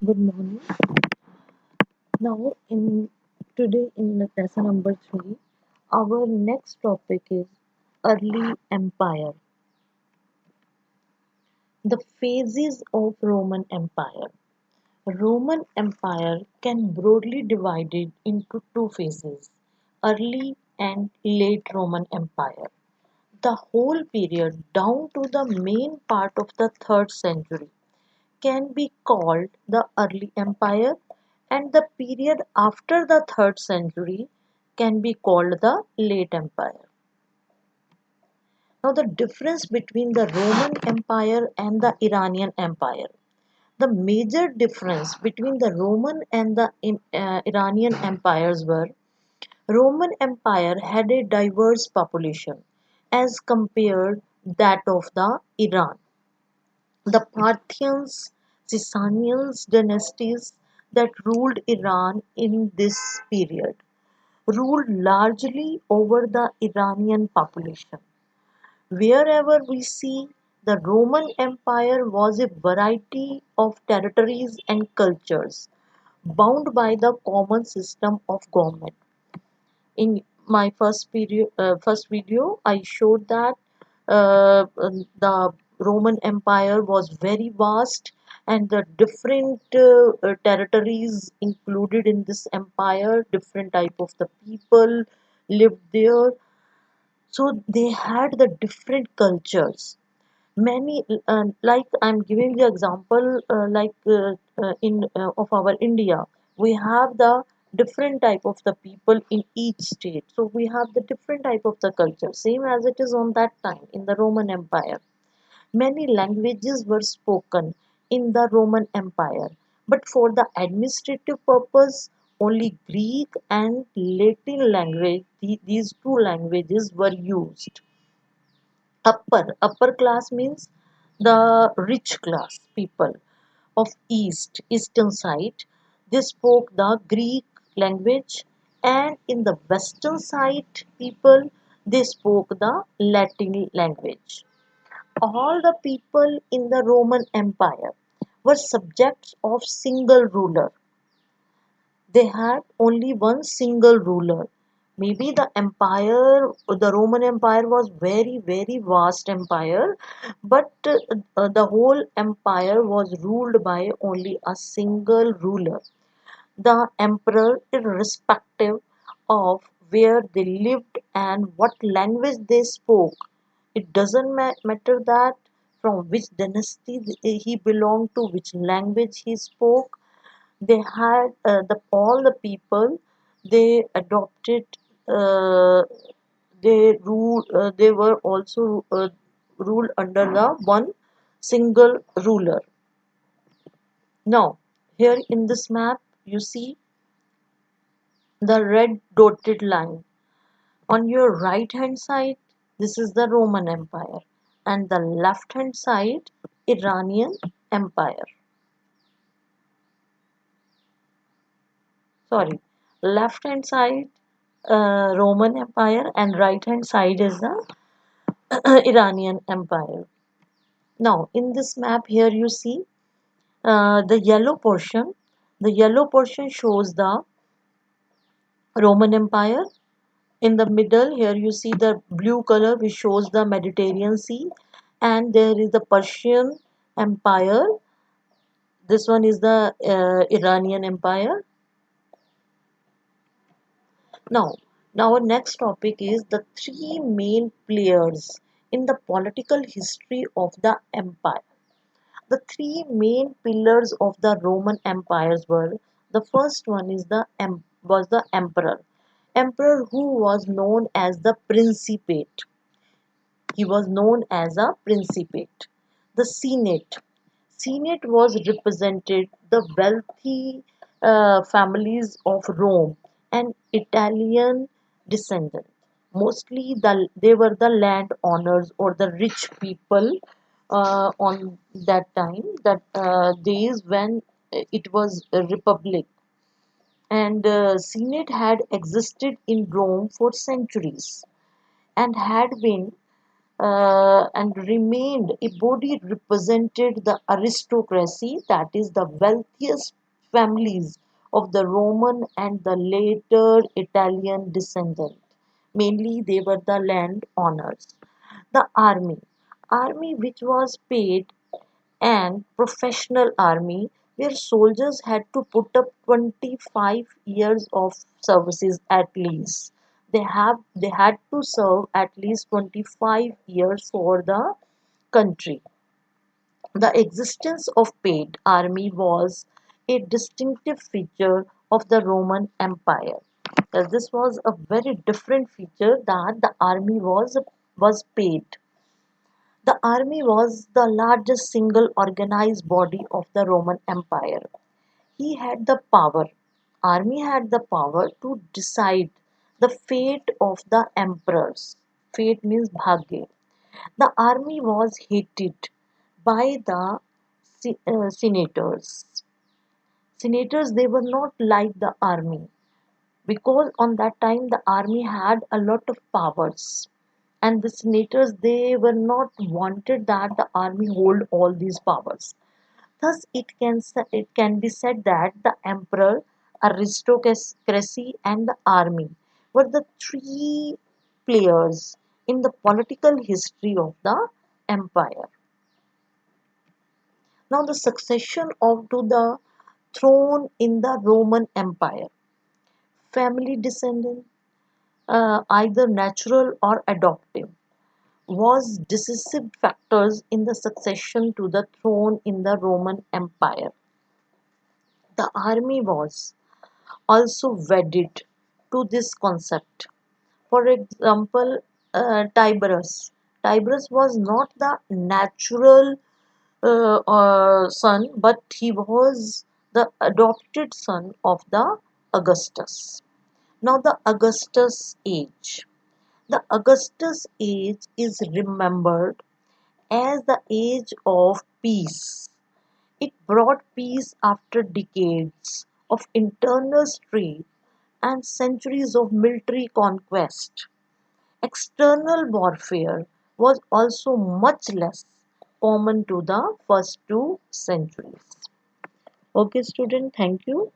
Good morning. Now, in today in lesson number 3, our next topic is early empire. The phases of Roman Empire. Roman Empire can broadly divided into two phases: early and late Roman Empire. The whole period down to the main part of the 3rd century can be called the early empire, and the period after the 3rd century can be called the late empire. Now, the difference between the Roman Empire and the Iranian Empire. The major difference between the Roman and the Iranian empires were Roman Empire had a diverse population as compared that of the Iran. The Parthians, Sasanians dynasties that ruled Iran in this period ruled largely over the Iranian population. Wherever we see, the Roman Empire was a variety of territories and cultures bound by the common system of government. In my first video, I showed that the Roman Empire was very vast, and the different territories included in this empire, different type of the people lived there. So they had the different cultures. Many, like I'm giving the example, in of our India, we have the different type of the people in each state. So we have the different type of the culture, same as it is on that time in the Roman Empire. Many languages were spoken in the Roman Empire, but for the administrative purpose, only Greek and Latin language, these two languages were used. Upper class means the rich class people of eastern side. They spoke the Greek language, and in the western side people, they spoke the Latin language. All the people in the Roman Empire were subjects of single ruler. They had only one single ruler. Maybe the Roman Empire was very vast empire, but the whole empire was ruled by only a single ruler. The emperor, irrespective of where they lived and what language they spoke, it doesn't matter that from which dynasty he belonged to, which language he spoke. They had all the people, they adopted, uh, they were also ruled under the one single ruler. Now, here in this map, you see the red dotted line. On your right hand side, this is the Roman Empire, and the left hand side, Iranian Empire. Sorry, left hand side, Roman Empire, and right hand side is the Iranian Empire. Now, in this map here, you see the yellow portion. The yellow portion shows the Roman Empire. In the middle, here you see the blue color, which shows the Mediterranean Sea, and there is the Persian Empire. This one is the Iranian Empire. Now, our next topic is the three main players in the political history of the empire. The three main pillars of the Roman empires were: the first one is was the emperor who was known as the Principate. He was known as a Principate. The Senate was represented the wealthy families of Rome and Italian descendant. Mostly they were the landowners or the rich people on that time, that days when it was a republic. And Senate had existed in Rome for centuries and had been and remained a body represented the aristocracy, that is, the wealthiest families of the Roman and the later Italian descendant. Mainly, they were the land owners. The army which was paid and professional army where soldiers had to put up 25 years of services at least. They had to serve at least 25 years for the country. The existence of paid army was a distinctive feature of the Roman Empire. This was a very different feature that the army was paid. The army was the largest single organized body of the Roman Empire. He had the power, army had the power to decide the fate of the emperors. Fate means bhagya. The army was hated by the senators. Senators, they were not like the army because on that time the army had a lot of powers, and the senators, they were not wanted that the army hold all these powers. Thus it can be said that the emperor, aristocracy, and the army were the three players in the political history of the empire. Now the succession of to the throne in the Roman Empire, family descendant, either natural or adoptive, was decisive factors in the succession to the throne in the Roman Empire. The army was also wedded to this concept. For example, Tiberius. Tiberius was not the natural son, but he was the adopted son of the Augustus. Now, the Augustus age. The Augustus age is remembered as the age of peace. It brought peace after decades of internal strife and centuries of military conquest. External warfare was also much less common to the first 2 centuries. Okay, student, thank you.